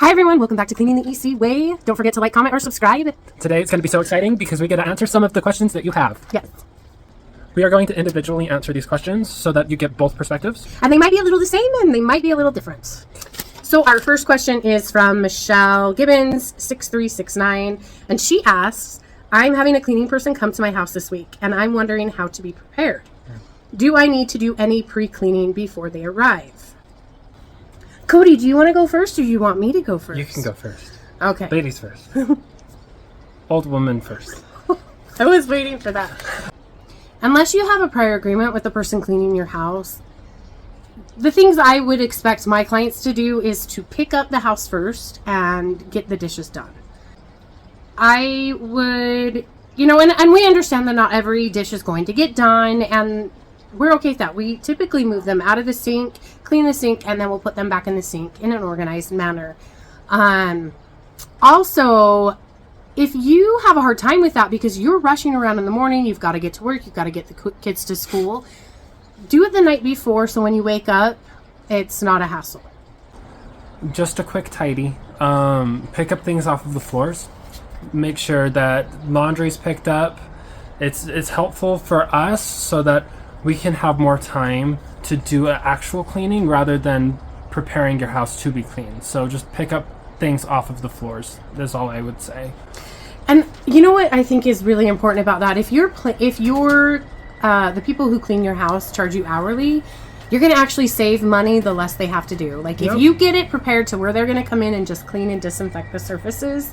Hi everyone, welcome back to Cleaning the EC Way. Don't forget to like, comment, or subscribe. Today it's going to be so exciting because we get to answer some of the questions that you have. Yes. We are going to individually answer these questions so that you get both perspectives. And they might be a little the same and they might be a little different. So our first question is from Michelle Gibbons, 6369. And she asks, I'm having a cleaning person come to my house this week and I'm wondering how to be prepared. Do I need to do any pre-cleaning before they arrive? Cody, do you want to go first or do you want me to go first? You can go first. Okay. Ladies first. Old woman first. I was waiting for that. Unless you have a prior agreement with the person cleaning your house, the things I would expect my clients to do is to pick up the house first and get the dishes done. I would, and we understand that not every dish is going to get done, and we're okay with that. We typically move them out of the sink, clean the sink, and then we'll put them back in the sink in an organized manner. Also, if you have a hard time with that because you're rushing around in the morning, you've got to get to work, you've got to get the kids to school, do it the night before so when you wake up, it's not a hassle. Just a quick tidy. Pick up things off of the floors. Make sure that laundry's picked up. It's helpful for us so that we can have more time to do an actual cleaning rather than preparing your house to be cleaned. So just pick up things off of the floors. That's all I would say. And you know what I think is really important about that? If you're the people who clean your house charge you hourly, you're going to actually save money the less they have to do. Like if you get it prepared to where they're going to come in and just clean and disinfect the surfaces,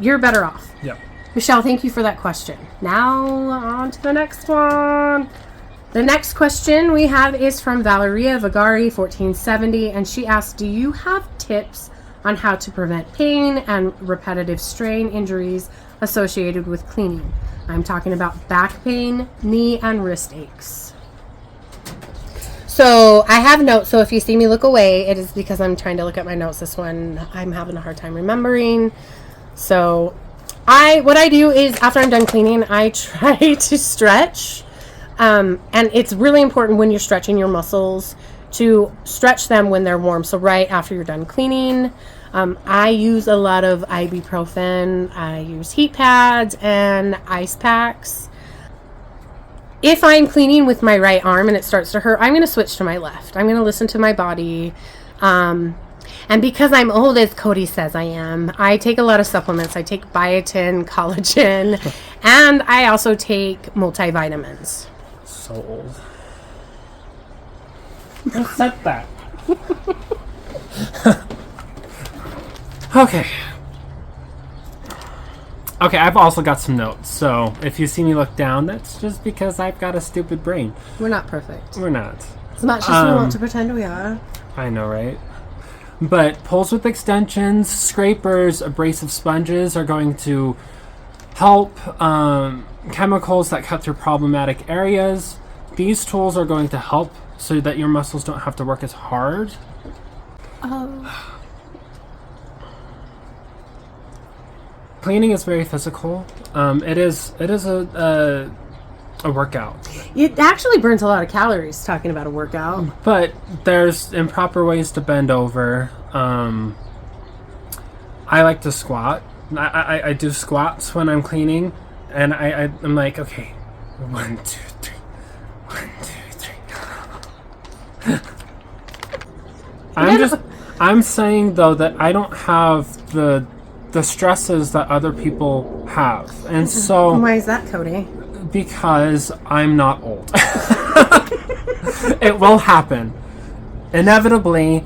you're better off. Yep. Michelle, thank you for that question. Now on to the next one. The next question we have is from Valeria Vagari, 1470, and she asks, do you have tips on how to prevent pain and repetitive strain injuries associated with cleaning? I'm talking about back pain, knee, and wrist aches. So I have notes, so if you see me look away, it is because I'm trying to look at my notes. This one I'm having a hard time remembering. So what I do is after I'm done cleaning, I try to stretch. And it's really important when you're stretching your muscles to stretch them when they're warm. So right after you're done cleaning, I use a lot of ibuprofen. I use heat pads and ice packs. If I'm cleaning with my right arm and it starts to hurt, I'm going to switch to my left. I'm going to listen to my body. And because I'm old, as Cody says I am, I take a lot of supplements. I take biotin, collagen, and I also take multivitamins. So old. Who said that? Okay, I've also got some notes, so if you see me look down, that's just because I've got a stupid brain. We're not perfect. We're not. As much as we want to pretend we are. I know, right? But pulls with extensions, scrapers, abrasive sponges are going to help. Chemicals that cut through problematic areas. These tools are going to help so that your muscles don't have to work as hard. Oh. Cleaning is very physical. It is a workout. It actually burns a lot of calories talking about a workout. But there's improper ways to bend over. I like to squat. I do squats when I'm cleaning, and I'm like, okay, 1, 2, 3, 1, 2, 3. I'm saying though that I don't have the stresses that other people have, and so why is that, Cody? Because I'm not old. It will happen. Inevitably,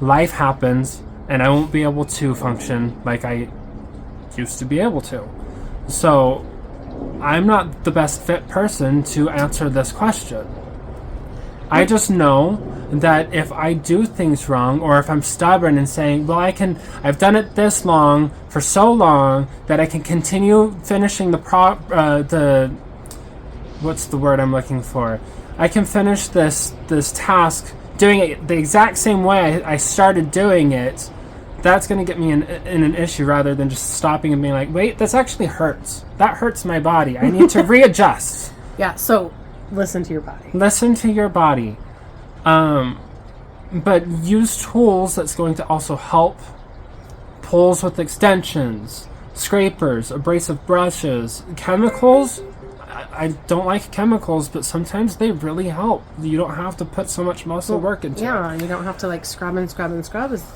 life happens, and I won't be able to function like I used to be able to. So, I'm not the best fit person to answer this question. I just know that if I do things wrong, or if I'm stubborn and saying, well, I've done it this long, for so long, that I can continue finishing what's the word I'm looking for? I can finish this task doing it the exact same way I started doing it. That's going to get me in an issue rather than just stopping and being like, wait, this actually hurts. That hurts my body. I need to readjust. Yeah, so listen to your body. Listen to your body. But use tools that's going to also help tools with extensions, scrapers, abrasive brushes, chemicals. I don't like chemicals, but sometimes they really help. You don't have to put so much muscle work into it. Yeah, you don't have to like scrub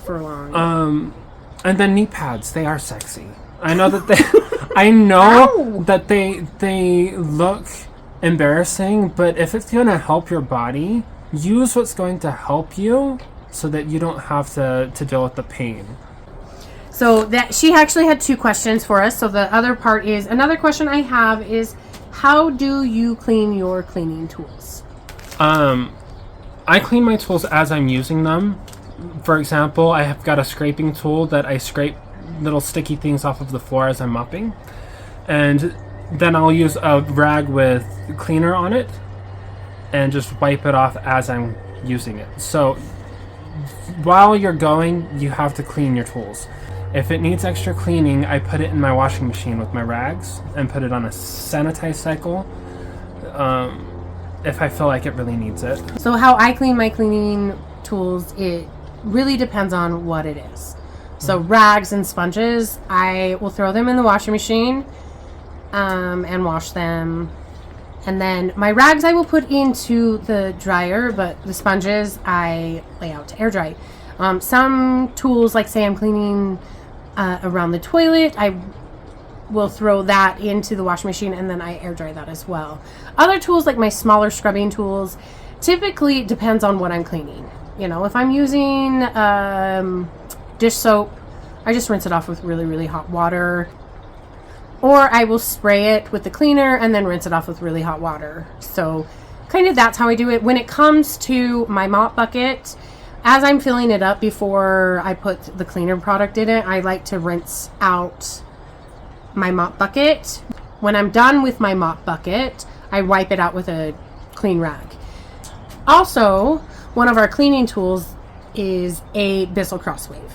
for long. And then knee pads, they are sexy. I know that they look embarrassing, but if it's going to help your body, use what's going to help you so that you don't have to deal with the pain. So that she actually had 2 questions for us. So the other part is, another question I have is, how do you clean your cleaning tools? I clean my tools as I'm using them. For example, I have got a scraping tool that I scrape little sticky things off of the floor as I'm mopping. And then I'll use a rag with cleaner on it and just wipe it off as I'm using it. So while you're going, you have to clean your tools. If it needs extra cleaning, I put it in my washing machine with my rags and put it on a sanitize cycle if I feel like it really needs it. So how I clean my cleaning tools, it really depends on what it is. So rags and sponges, I will throw them in the washing machine and wash them. And then my rags I will put into the dryer, but the sponges I lay out to air dry. Some tools, like say I'm cleaning around the toilet, I will throw that into the washing machine and then I air dry that as well. Other tools, like my smaller scrubbing tools, typically it depends on what I'm cleaning. You know, if I'm using dish soap, I just rinse it off with really, really hot water. Or I will spray it with the cleaner and then rinse it off with really hot water. So kind of that's how I do it. When it comes to my mop bucket, as I'm filling it up before I put the cleaner product in it, I like to rinse out my mop bucket. When I'm done with my mop bucket, I wipe it out with a clean rag. Also, one of our cleaning tools is a Bissell Crosswave.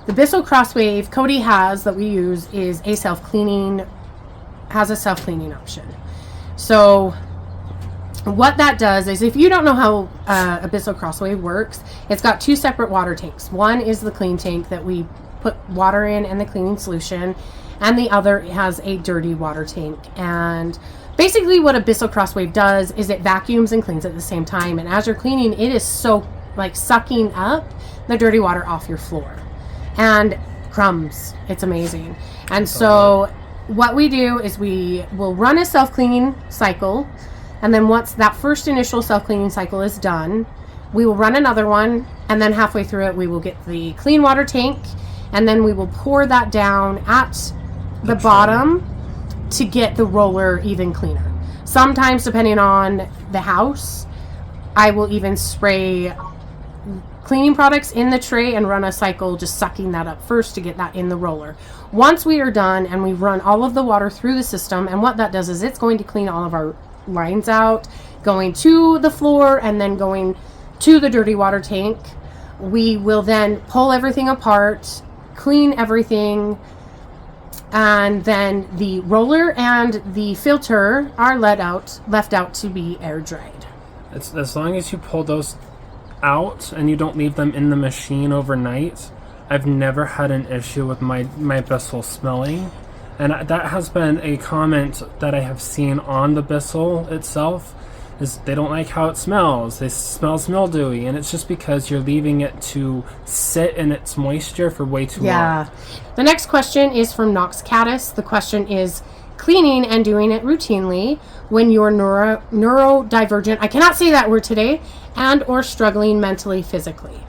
The Bissell Crosswave Cody has that we use is a self-cleaning option. So what that does is, if you don't know how a Bissell Crosswave works, it's got 2 separate water tanks. One is the clean tank that we put water in and the cleaning solution, and the other has a dirty water tank. And basically what a Bissell Crosswave does is it vacuums and cleans at the same time, and as you're cleaning, it is so like sucking up the dirty water off your floor and crumbs. It's amazing. And so what we do is we will run a self-cleaning cycle, and then once that first initial self-cleaning cycle is done, we will run another one, and then halfway through it we will get the clean water tank, and then we will pour that down at the bottom to get the roller even cleaner. Sometimes, depending on the house, I will even spray cleaning products in the tray and run a cycle just sucking that up first to get that in the roller. Once we are done and we've run all of the water through the system, and what that does is it's going to clean all of our lines out, going to the floor and then going to the dirty water tank. We will then pull everything apart, clean everything, and then the roller and the filter are left out to be air dried. It's, as long as you pull those out and you don't leave them in the machine overnight, I've never had an issue with my Bissell smelling. And that has been a comment that I have seen on the Bissell itself, is they don't like how it smells. It smells mildewy, and it's just because you're leaving it to sit in its moisture for way too long. The next question is from Nox Caddis. The question is, cleaning and doing it routinely when you're neurodivergent, I cannot say that word today, and or struggling mentally, physically.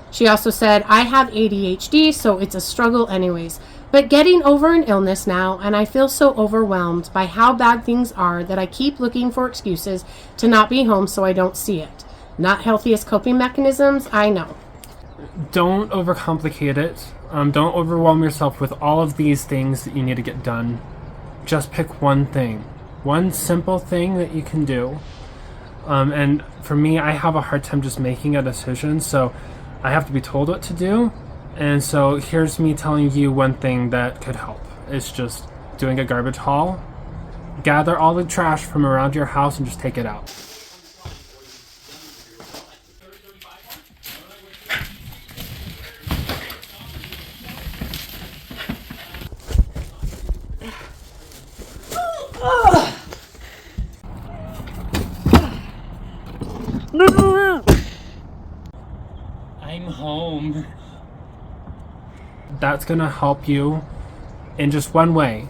She also said, I have ADHD, so it's a struggle anyways. But getting over an illness now, and I feel so overwhelmed by how bad things are that I keep looking for excuses to not be home so I don't see it. Not healthiest coping mechanisms, I know. Don't overcomplicate it. Don't overwhelm yourself with all of these things that you need to get done. Just pick one thing. One simple thing that you can do. And for me, I have a hard time just making a decision, so I have to be told what to do. And so here's me telling you one thing that could help. It's just doing a garbage haul. Gather all the trash from around your house and just take it out. home. That's going to help you in just one way.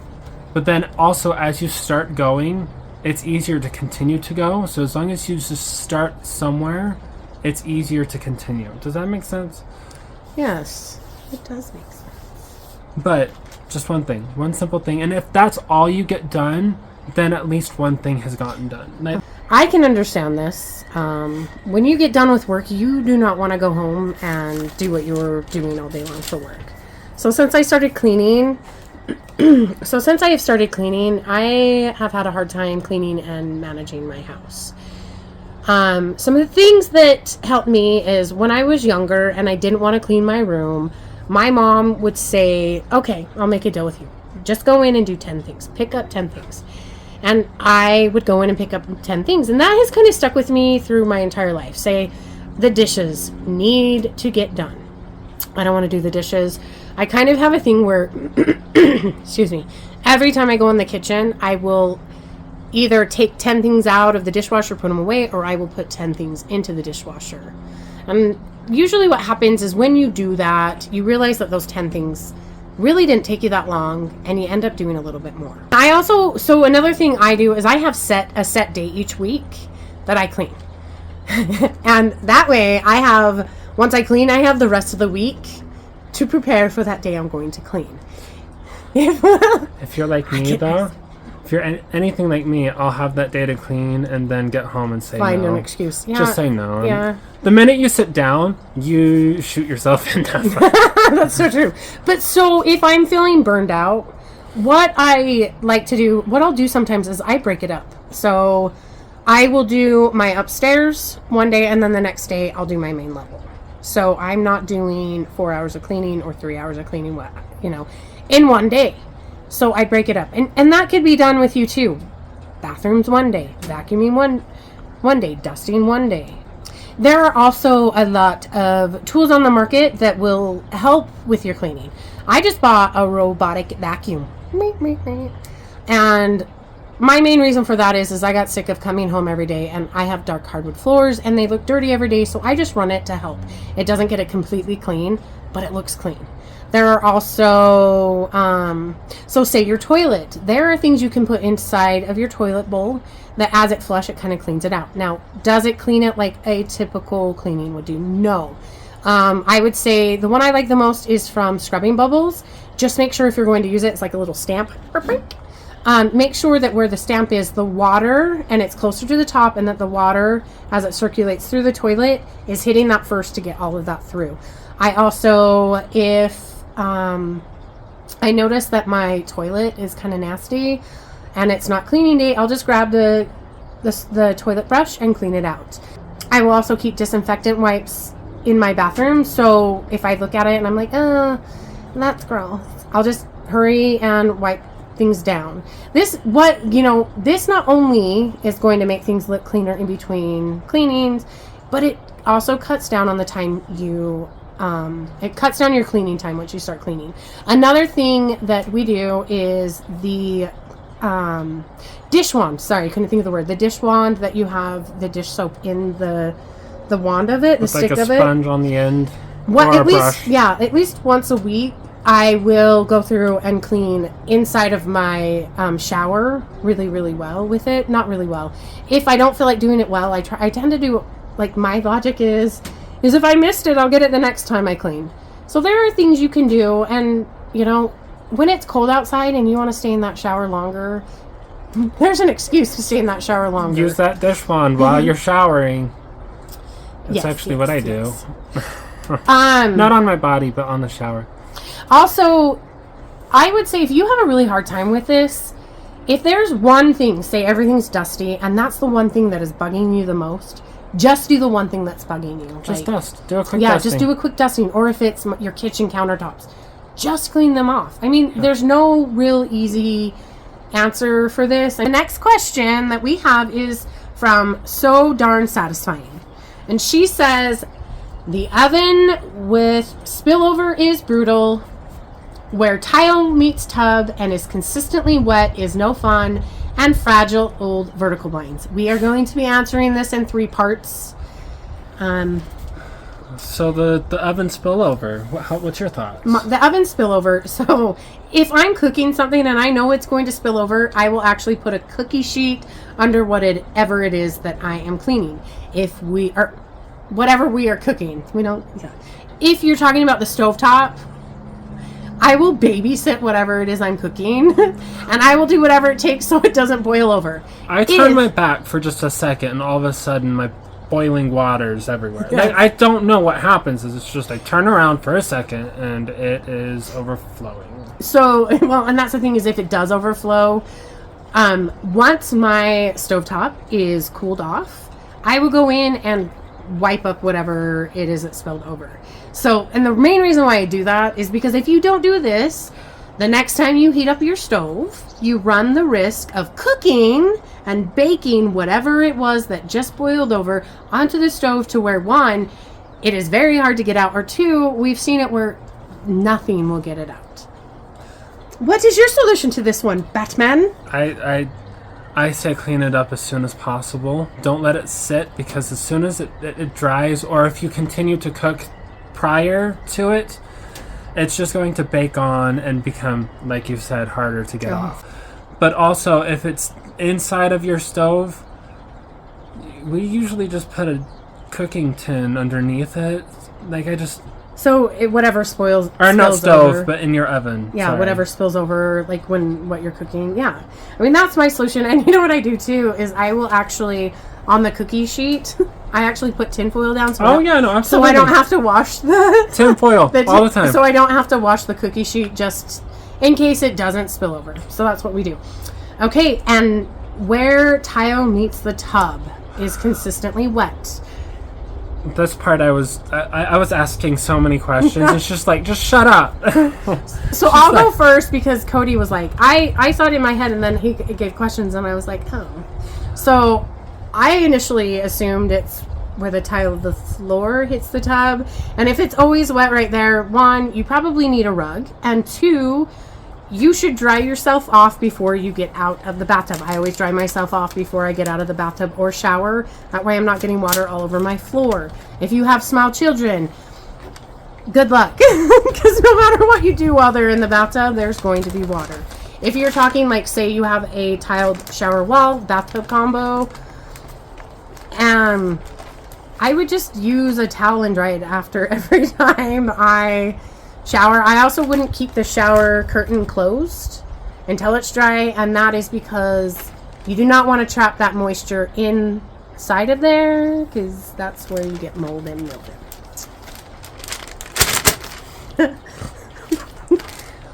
But then also, as you start going, it's easier to continue to go. So as long as you just start somewhere, it's easier to continue. Does that make sense? Yes, it does make sense. But just one thing, one simple thing. And if that's all you get done, then at least one thing has gotten done. I can understand this. When you get done with work, you do not want to go home and do what you were doing all day long for work. So since I started cleaning, I have had a hard time cleaning and managing my house. Some of the things that helped me is when I was younger and I didn't want to clean my room, my mom would say, okay, I'll make a deal with you. Just go in and do 10 things. Pick up 10 things. And I would go in and pick up 10 things. And that has kind of stuck with me through my entire life. Say, the dishes need to get done. I don't want to do the dishes. I kind of have a thing where, excuse me, every time I go in the kitchen, I will either take 10 things out of the dishwasher, put them away, or I will put 10 things into the dishwasher. And usually what happens is when you do that, you realize that those 10 things really didn't take you that long, and you end up doing a little bit more. So another thing I do is I have a set date each week that I clean. And that way once I clean, I have the rest of the week to prepare for that day I'm going to clean. If you're like me, though, if you're anything like me, I'll have that day to clean and then get home and say Find no. an excuse. Yeah. Just say no. Yeah. The minute you sit down, you shoot yourself in the foot. That's so true. But so if I'm feeling burned out, what I like to do, what I'll do sometimes is I break it up. So I will do my upstairs one day, and then the next day I'll do my main level. So I'm not doing 4 hours of cleaning or 3 hours of cleaning, in one day. So I break it up. And that could be done with you too. Bathrooms one day, vacuuming one day, dusting one day. There are also a lot of tools on the market that will help with your cleaning. I just bought a robotic vacuum. And my main reason for that is I got sick of coming home every day, and I have dark hardwood floors and they look dirty every day, so I just run it to help. It doesn't get it completely clean, but it looks clean. There are also, so say your toilet. There are things you can put inside of your toilet bowl that as it flushes, it kind of cleans it out. Now, does it clean it like a typical cleaning would do? No. I would say the one I like the most is from Scrubbing Bubbles. Just make sure if you're going to use it, it's like a little stamp. Make sure that where the stamp is, the water, and it's closer to the top, and that the water, as it circulates through the toilet, is hitting that first to get all of that through. I also, if I notice that my toilet is kind of nasty and it's not cleaning day, I'll just grab the toilet brush and clean it out. I will also keep disinfectant wipes in my bathroom, so if I look at it and I'm like, that's gross, I'll just hurry and wipe things down. This not only is going to make things look cleaner in between cleanings, but it also cuts down on the time it cuts down your cleaning time once you start cleaning. Another thing that we do is the dish wand. Sorry, I couldn't think of the word. The dish wand that you have the dish soap in the wand of it, the stick of it. Like a sponge on the end. At least once a week, I will go through and clean inside of my shower really, really well with it. Not really well. If I don't feel like doing it well, I tend to do, like, my logic is if I missed it, I'll get it the next time I clean. So there are things you can do, and, when it's cold outside and you want to stay in that shower longer, there's an excuse to stay in that shower longer. Use that dish wand while you're showering. That's actually what I do. Not on my body, but on the shower. Also, I would say if you have a really hard time with this, if there's one thing, say everything's dusty, and that's the one thing that is bugging you the most, just do the one thing that's bugging you. Just dust. Do a quick dusting. Yeah, just do a quick dusting. Or if it's your kitchen countertops, just clean them off. I mean, there's no real easy answer for this. And the next question that we have is from So Darn Satisfying. And she says, the oven with spillover is brutal. Where tile meets tub and is consistently wet is no fun. And fragile old vertical blinds. We are going to be answering this in 3 parts. So the oven spillover. What's your thoughts? The oven spillover. So if I'm cooking something and I know it's going to spill over, I will actually put a cookie sheet under whatever it is that I am cleaning. If we are, whatever we are cooking, we don't. Yeah. If you're talking about the stovetop, I will babysit whatever it is I'm cooking, and I will do whatever it takes so it doesn't boil over. I turn my back for just a second, and all of a sudden my boiling water's everywhere. Yeah. I don't know what happens. It's just I turn around for a second, and it is overflowing. So, well, and that's the thing is if it does overflow, once my stovetop is cooled off, I will go in and wipe up whatever it is that spilled over. So, and the main reason why I do that is because if you don't do this, the next time you heat up your stove, you run the risk of cooking and baking whatever it was that just boiled over onto the stove to where, one, it is very hard to get out, or two, we've seen it where nothing will get it out. What is your solution to this one, Batman? I say clean it up as soon as possible. Don't let it sit, because as soon as it dries, or if you continue to cook prior to it, it's just going to bake on and become, like you said, harder to get off. But also, if it's inside of your stove, we usually just put a cooking tin underneath it. So whatever spills not stove, over, but in your oven. Yeah, Sorry. whatever spills over, like what you're cooking. Yeah, I mean that's my solution. And you know what I do too is I will actually on the cookie sheet, I actually put tinfoil down. So absolutely. So I don't have to wash the tinfoil all the time. So I don't have to wash the cookie sheet just in case it doesn't spill over. So that's what we do. Okay, and where tile meets the tub is consistently wet. This part I was asking so many questions. It's just like, just shut up. So I'll go first because Cody was like, I thought in my head and then he gave questions and I was like, oh. So I initially assumed it's where the tile of the floor hits the tub. And if it's always wet right there, one, you probably need a rug. And two, you should dry yourself off before you get out of the bathtub. I always dry myself off before I get out of the bathtub or shower. That way I'm not getting water all over my floor. If you have small children, good luck. Because no matter what you do while they're in the bathtub, there's going to be water. If you're talking like, say you have a tiled shower wall, bathtub combo, I would just use a towel and dry it after every time I shower. I also wouldn't keep the shower curtain closed until it's dry, and that is because you do not want to trap that moisture inside of there, because that's where you get mold and mildew.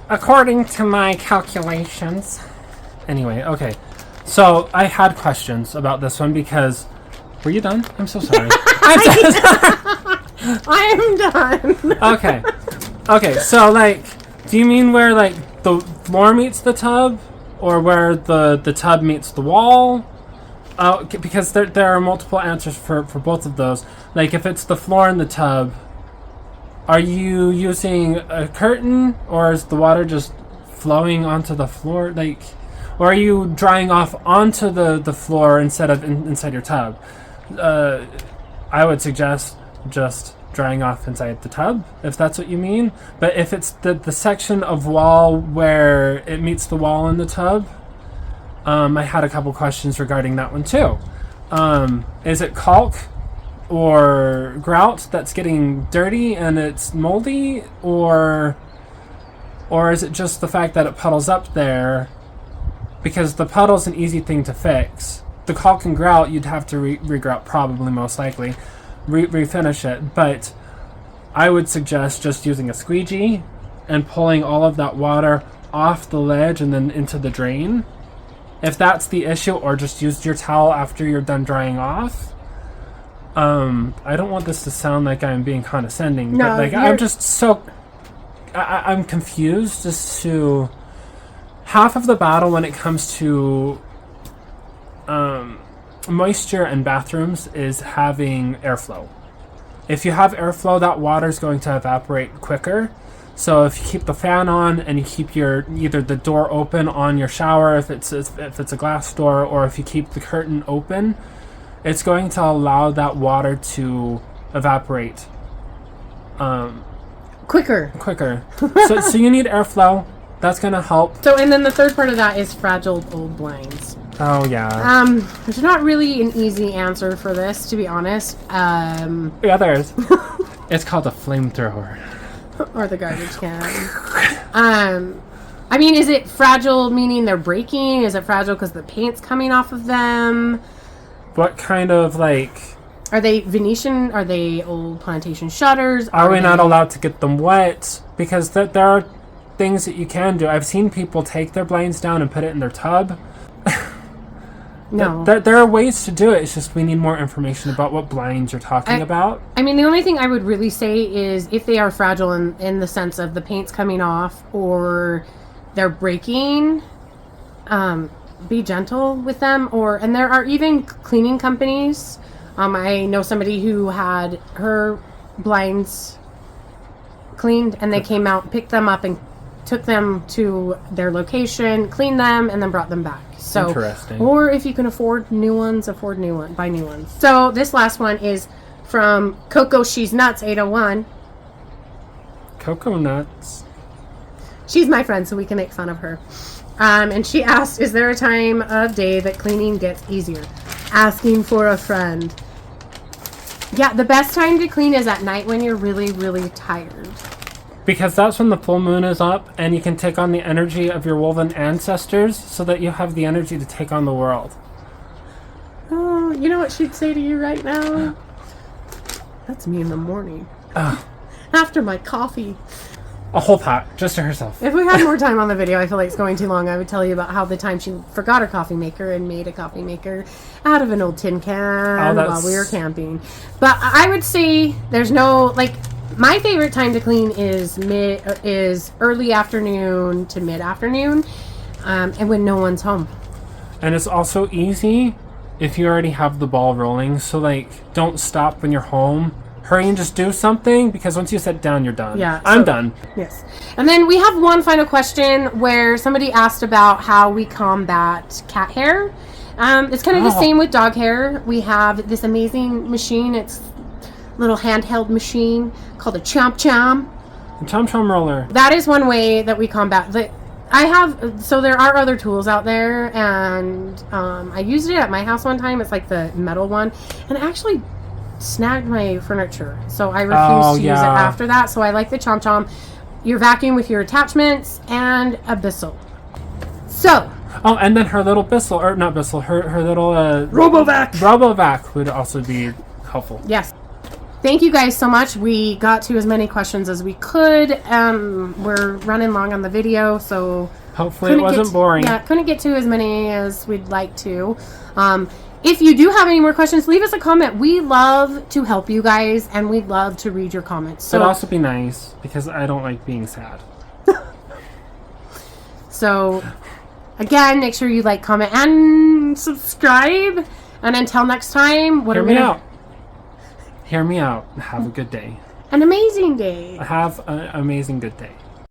According to my calculations. Anyway, okay. So I had questions about this one because... Were you done? I'm so sorry. I am done. Okay, so, like, do you mean where, like, the floor meets the tub? Or where the tub meets the wall? Because there are multiple answers for both of those. Like, if it's the floor in the tub, are you using a curtain? Or is the water just flowing onto the floor? Like, or are you drying off onto the floor instead of inside your tub? I would suggest just drying off inside the tub, if that's what you mean. But if it's the section of wall where it meets the wall in the tub, I had a couple questions regarding that one too. Is it caulk or grout that's getting dirty and it's moldy, or is it just the fact that it puddles up there? Because the puddle's an easy thing to fix. The caulk and grout, you'd have to re-grout probably, most likely, refinish it. But I would suggest just using a squeegee and pulling all of that water off the ledge and then into the drain. If that's the issue, or just use your towel after you're done drying off. I don't want this to sound like I'm being condescending, but like I'm just so... I'm confused as to... Half of the battle when it comes to moisture in bathrooms is having airflow. If you have airflow, that water is going to evaporate quicker. So if you keep the fan on and you keep either the door open on your shower if it's a glass door, or if you keep the curtain open, it's going to allow that water to evaporate quicker. So you need airflow. That's gonna help. So, and then the third part of that is fragile old blinds. Oh yeah. There's not really an easy answer for this, to be honest. Yeah, there is. It's called a flamethrower. Or the garbage can. I mean, is it fragile meaning they're breaking? Is it fragile because the paint's coming off of them? What kind of Are they Venetian? Are they old plantation shutters? Are we not allowed to get them wet? Because there are things that you can do. I've seen people take their blinds down and put it in their tub. No. There are ways to do it. It's just we need more information about what blinds you're talking about. I mean, the only thing I would really say is if they are fragile in the sense of the paint's coming off or they're breaking, be gentle with them. And there are even cleaning companies. I know somebody who had her blinds cleaned and they came out, picked them up and took them to their location, cleaned them, and then brought them back. So, interesting. Or if you can afford new ones, buy new ones. So this last one is from Coco She's Nuts 801. Coco Nuts. She's my friend, so we can make fun of her. And she asked, is there a time of day that cleaning gets easier? Asking for a friend. Yeah, the best time to clean is at night when you're really, really tired. Because that's when the full moon is up and you can take on the energy of your woven ancestors so that you have the energy to take on the world. Oh, you know what she'd say to you right now? That's me in the morning. After my coffee. A whole pot, just to herself. If we had more time on the video, I feel like it's going too long, I would tell you about how the time she forgot her coffee maker and made a coffee maker out of an old tin can while we were camping. But I would say there's no, my favorite time to clean is early afternoon to mid-afternoon, and when no one's home. And it's also easy if you already have the ball rolling. So don't stop when you're home. Hurry and just do something, because once you sit down, you're done. Yeah, I'm done. Yes. And then we have one final question where somebody asked about how we combat cat hair. It's kind of the same with dog hair. We have this amazing machine. It's a little handheld machine called a Chomp Chomp. A Chomp Chomp roller. That is one way that we combat. There are other tools out there, and I used it at my house one time. It's like the metal one, and it actually snagged my furniture, so I refused to use it after that. So I like the Chomp Chomp. Your vacuum with your attachments and a Bissell. So. Oh, and then her little Bissell, or not Bissell, her little Robovac would also be helpful. Yes. Thank you guys so much. We got to as many questions as we could. We're running long on the video, so hopefully it wasn't boring. Yeah, couldn't get to as many as we'd like to. If you do have any more questions, leave us a comment. We love to help you guys, and we love to read your comments. So it'd also be nice, because I don't like being sad. So, again, make sure you like, comment, and subscribe. And until next time, Hear me out. Hear me out. Have a good day. An amazing day. Have an amazing good day.